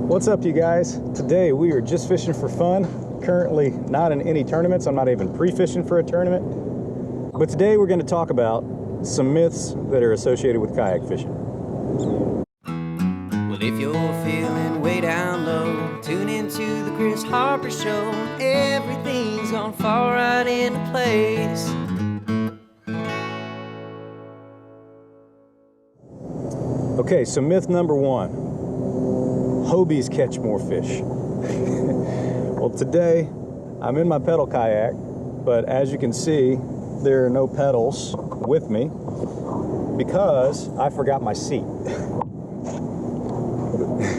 What's up, you guys? Today we are just fishing for fun. Currently not in any tournaments. I'm not even pre-fishing for a tournament. But today we're going to talk about some myths that are associated with kayak fishing. Well, if you're feeling way down low, tune into the Kris Harper Show. Everything's gonna fall right into place. Okay, so myth number one. Hobies catch more fish. Well, today I'm in my pedal kayak, but as you can see, there are no pedals with me because I forgot my seat.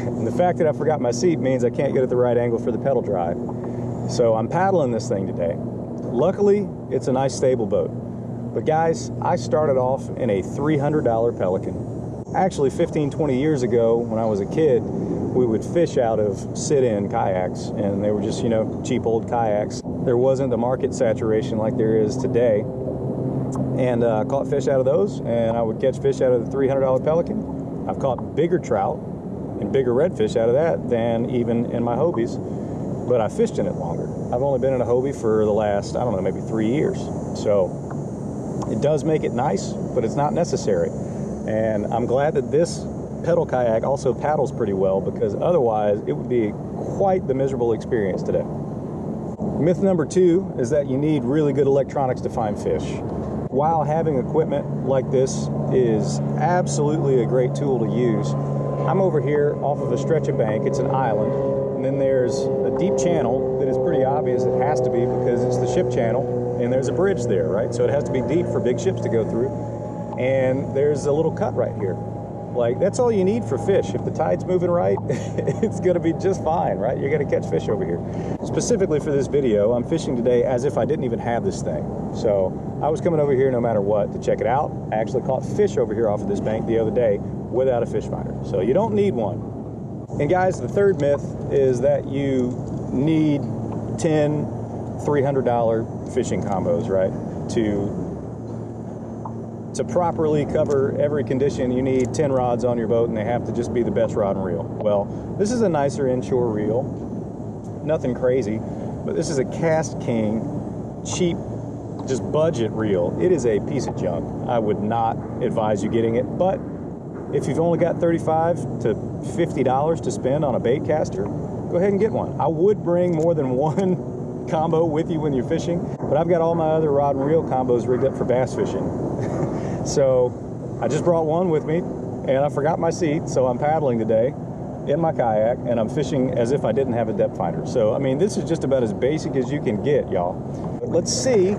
And the fact that I forgot my seat means I can't get at the right angle for the pedal drive. So I'm paddling this thing today. Luckily, it's a nice stable boat. But guys, I started off in a $300 Pelican. Actually, 15-20 years ago, when I was a kid, we would fish out of sit-in kayaks, and they were just, you know, cheap old kayaks. There wasn't the market saturation like there is today. And caught fish out of those, and I would catch fish out of the $300 Pelican. I've caught bigger trout and bigger redfish out of that than even in my Hobies, but I fished in it longer. I've only been in a Hobie for the last, I don't know, maybe 3 years. So it does make it nice, but it's not necessary. And I'm glad that this pedal kayak also paddles pretty well, because otherwise it would be quite the miserable experience today. Myth number two is that you need really good electronics to find fish. While having equipment like this is absolutely a great tool to use, I'm over here off of a stretch of bank. It's an island, and then there's a deep channel that is pretty obvious. It has to be because it's the ship channel, and there's a bridge there, right? So it has to be deep for big ships to go through. And there's a little cut right here. Like, that's all you need for fish. If the tide's moving right, it's gonna be just fine, right? You're gonna catch fish over here. Specifically for this video, I'm fishing today as if I didn't even have this thing. So I was coming over here no matter what to check it out. I actually caught fish over here off of this bank the other day without a fish finder. So you don't need one. And guys, the third myth is that you need 10 $300 fishing combos, right? To properly cover every condition, you need 10 rods on your boat, and they have to just be the best rod and reel. Well, this is a nicer inshore reel, nothing crazy, but this is a Cast King, cheap, just budget reel. It is a piece of junk. I would not advise you getting it, but if you've only got $35 to $50 to spend on a bait caster, go ahead and get one. I would bring more than one combo with you when you're fishing, but I've got all my other rod and reel combos rigged up for bass fishing. So I just brought one with me, and I forgot my seat, so I'm paddling today in my kayak, and I'm fishing as if I didn't have a depth finder. So, I mean, this is just about as basic as you can get, y'all. But let's see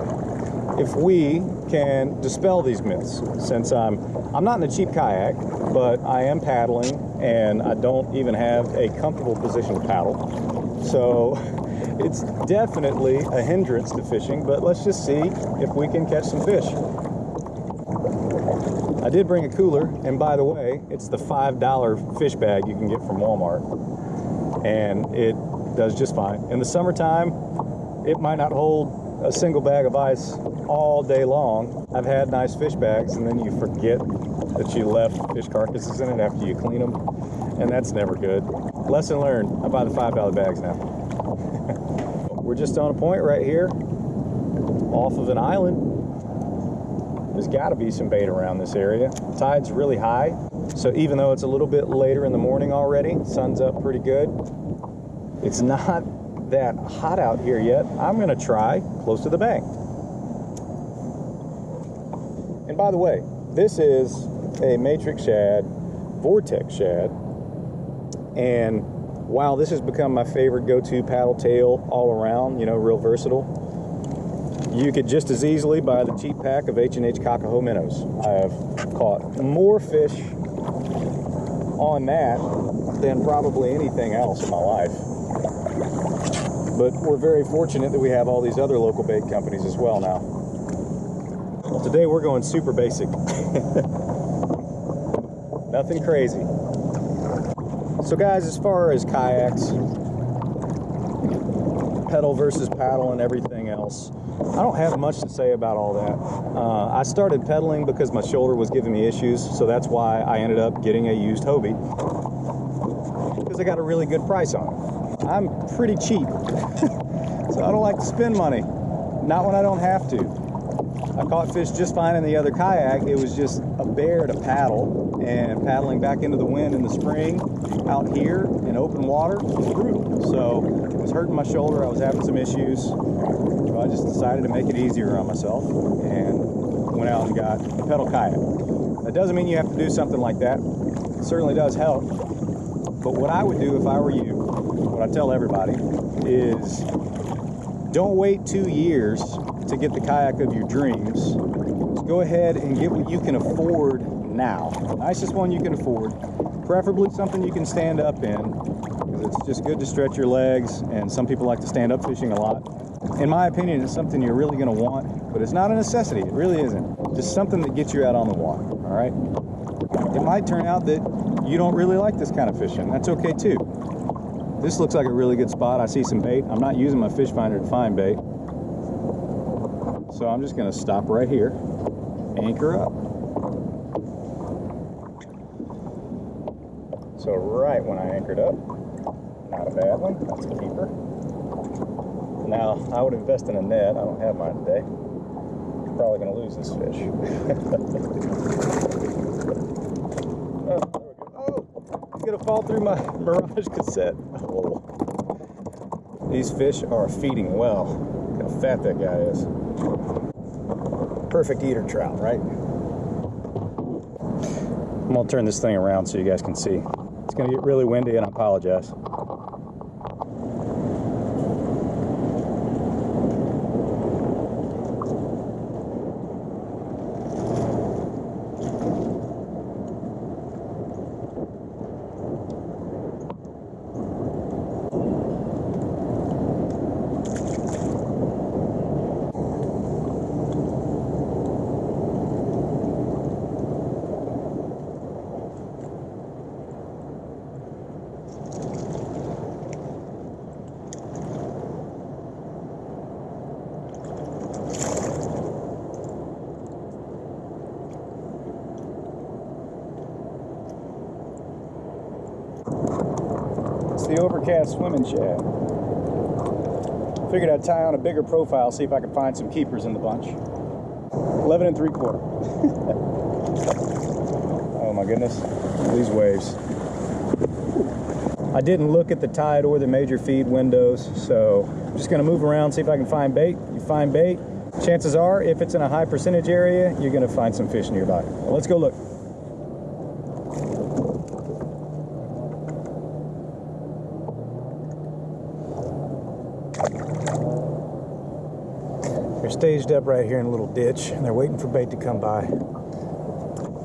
if we can dispel these myths, since I'm not in a cheap kayak, but I am paddling, and I don't even have a comfortable position to paddle. So it's definitely a hindrance to fishing, but let's just see if we can catch some fish. I did bring a cooler, and by the way, it's the $5 fish bag you can get from Walmart, and it does just fine. In the summertime, it might not hold a single bag of ice all day long. I've had nice fish bags, and then you forget that you left fish carcasses in it after you clean them, and that's never good. Lesson learned. I buy the $5 bags now. We're just on a point right here, off of an island. There's got to be some bait around this area. The tide's really high, so even though it's a little bit later in the morning already, sun's up pretty good. It's not that hot out here yet. I'm going to try close to the bank. And by the way, this is a matrix shad, vortex shad, and while this has become my favorite go-to paddle tail all around, you know, real versatile, you could just as easily buy the cheap pack of H&H Kakaho minnows. I have caught more fish on that than probably anything else in my life. But we're very fortunate that we have all these other local bait companies as well now. Well, today we're going super basic. Nothing crazy. So guys, as far as kayaks, pedal versus paddle and everything else, I don't have much to say about all that. I started pedaling because my shoulder was giving me issues, so that's why I ended up getting a used Hobie. Because I got a really good price on them. I'm pretty cheap, so I don't like to spend money. Not when I don't have to. I caught fish just fine in the other kayak. It was just a bear to paddle, and paddling back into the wind in the spring out here in open water was brutal. So it was hurting my shoulder. I was having some issues. So I just decided to make it easier on myself and went out and got a pedal kayak. That doesn't mean you have to do something like that. It certainly does help. But what I would do if I were you, what I tell everybody, is don't wait 2 years to get the kayak of your dreams. Just go ahead and get what you can afford now. The nicest one you can afford. Preferably something you can stand up in, because it's just good to stretch your legs, and some people like to stand up fishing a lot. In my opinion, it's something you're really going to want, but it's not a necessity. It really isn't. Just something that gets you out on the water, all right? It might turn out that you don't really like this kind of fishing. That's okay too. This looks like a really good spot. I see some bait. I'm not using my fish finder to find bait. So I'm just going to stop right here, anchor up. So right when I anchored up, not a bad one, that's a keeper. Now, I would invest in a net. I don't have mine today. Probably going to lose this fish. Oh, there we go. Oh, he's going to fall through my Mirage cassette. Oh. These fish are feeding well. Look how fat that guy is. Perfect eater trout, right? I'm going to turn this thing around so you guys can see. It's going to get really windy, and I apologize. The overcast swimming shad. Figured I'd tie on a bigger profile, see if I could find some keepers in the bunch. 11 3/4. Oh my goodness, these waves. I didn't look at the tide or the major feed windows, so I'm just gonna move around, see if I can find bait. You find bait, chances are, if it's in a high percentage area, you're gonna find some fish nearby. Well, let's go look. They're staged up right here in a little ditch, and they're waiting for bait to come by.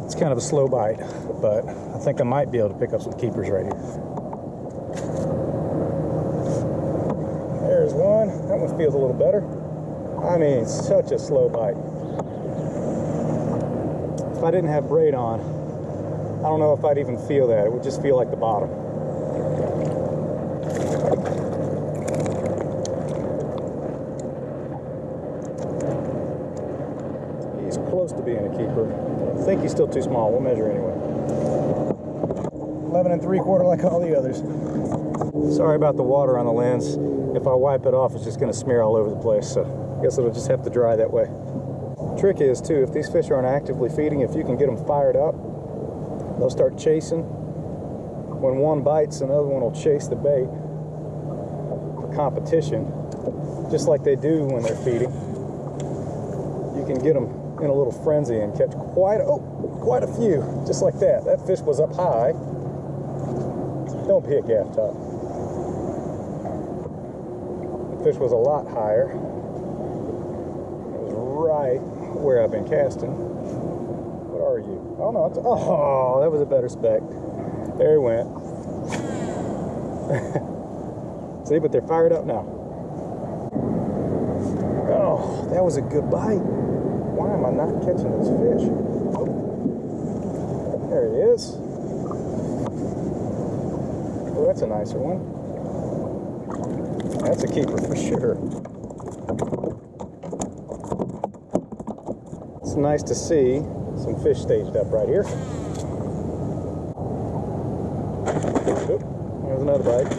It's kind of a slow bite, but I think I might be able to pick up some keepers right here. There's one. That one feels a little better. I mean, such a slow bite. If I didn't have braid on, I don't know if I'd even feel that. It would just feel like the bottom. To being a keeper. I think he's still too small. We'll measure anyway. 11 3/4 like all the others. Sorry about the water on the lens. If I wipe it off, it's just going to smear all over the place, so I guess it'll just have to dry that way. Trick is too, if these fish aren't actively feeding, if you can get them fired up, they'll start chasing. When one bites, another one will chase the bait for competition, just like they do when they're feeding. You can get them in a little frenzy and catch quite a few, just like that. That fish was up high. Don't be a gaff top. The fish was a lot higher. It was right where I've been casting. What are you? Oh no, oh, that was a better speck. There he went. See, but they're fired up now. Oh, that was a good bite. Why am I not catching this fish? Oh. There he is. Oh, that's a nicer one. That's a keeper for sure. It's nice to see some fish staged up right here. Oop. There's another bite.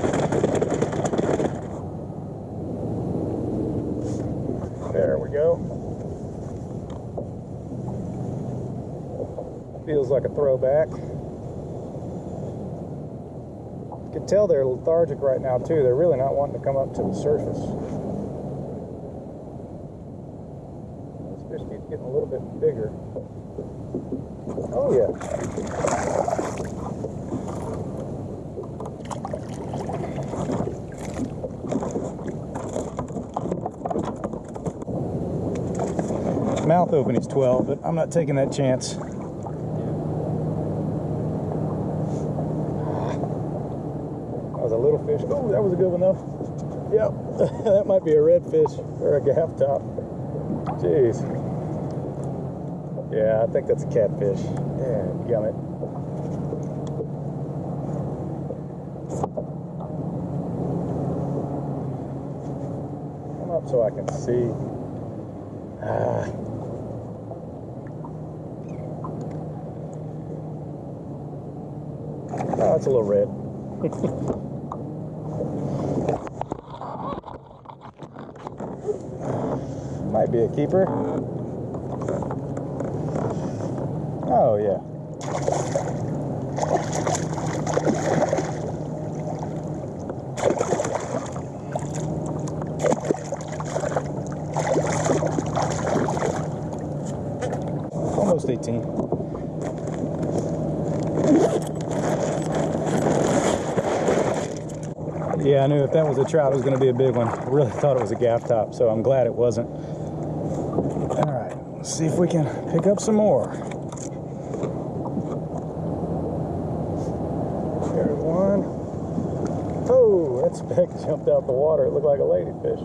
There we go. Feels like a throwback. You can tell they're lethargic right now too. They're really not wanting to come up to the surface. This fish keeps getting a little bit bigger. Oh yeah. Mouth open is 12, but I'm not taking that chance. That was a little fish. Oh, that was a good one though. Yep, that might be a redfish or a gaff top. Jeez. Yeah, I think that's a catfish. Yeah, gummit. Come up so I can see. Oh, it's a little red. Might be a keeper. Oh, yeah. Almost 18. Yeah, I knew if that was a trout, it was going to be a big one. I really thought it was a gaff top, so I'm glad it wasn't. All right, let's see if we can pick up some more. There's one. Oh, that speck jumped out the water. It looked like a ladyfish.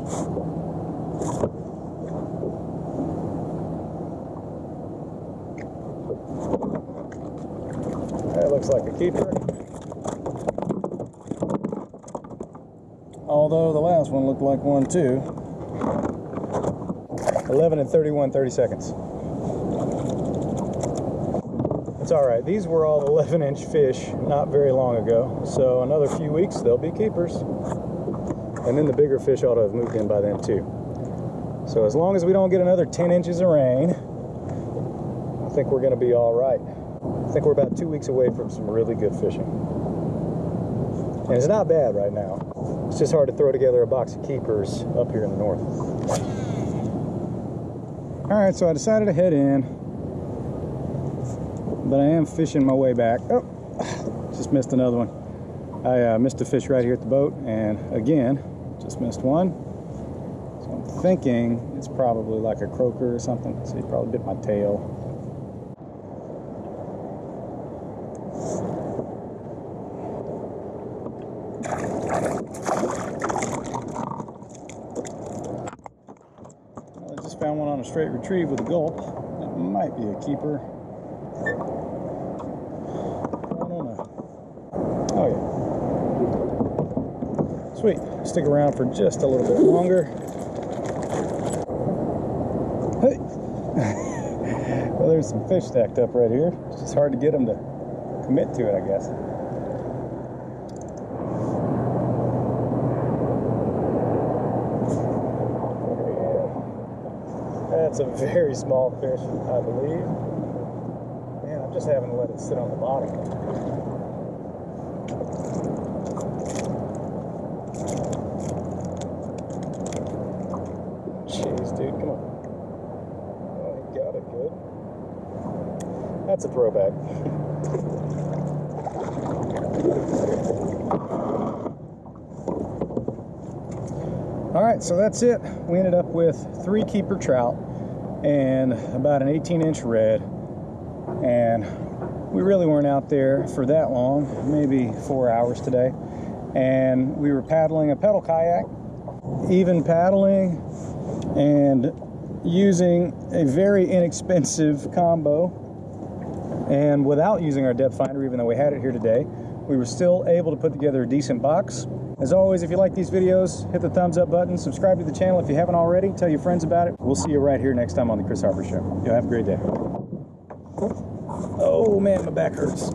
That looks like a keeper. Although the last one looked like one too. 11 and 31, 30 seconds. It's all right. These were all 11-inch fish not very long ago. So another few weeks, they'll be keepers. And then the bigger fish ought to have moved in by then too. So as long as we don't get another 10 inches of rain, I think we're going to be all right. I think we're about 2 weeks away from some really good fishing. And it's not bad right now. It's just hard to throw together a box of keepers up here in the north. All right, so I decided to head in, but I am fishing my way back. Oh, just missed another one. I missed a fish right here at the boat, and again, just missed one. So I'm thinking it's probably like a croaker or something. So he probably bit my tail. Found one on a straight retrieve with a gulp. It might be a keeper. I don't know. Oh yeah. Sweet. Stick around for just a little bit longer. Hey. Well, there's some fish stacked up right here. It's just hard to get them to commit to it, I guess. That's a very small fish, I believe. Man, I'm just having to let it sit on the bottom. Jeez, dude, come on. Oh, he got it good. That's a throwback. All right, so that's it. We ended up with 3 keeper trout and about an 18-inch red, and we really weren't out there for that long, maybe 4 hours today, and we were paddling a pedal kayak, even paddling and using a very inexpensive combo, and without using our depth finder, even though we had it here today, we were still able to put together a decent box. As always, if you like these videos, hit the thumbs up button, subscribe to the channel if you haven't already, tell your friends about it. We'll see you right here next time on the Kris Harper Show. Y'all have a great day. Oh man, my back hurts.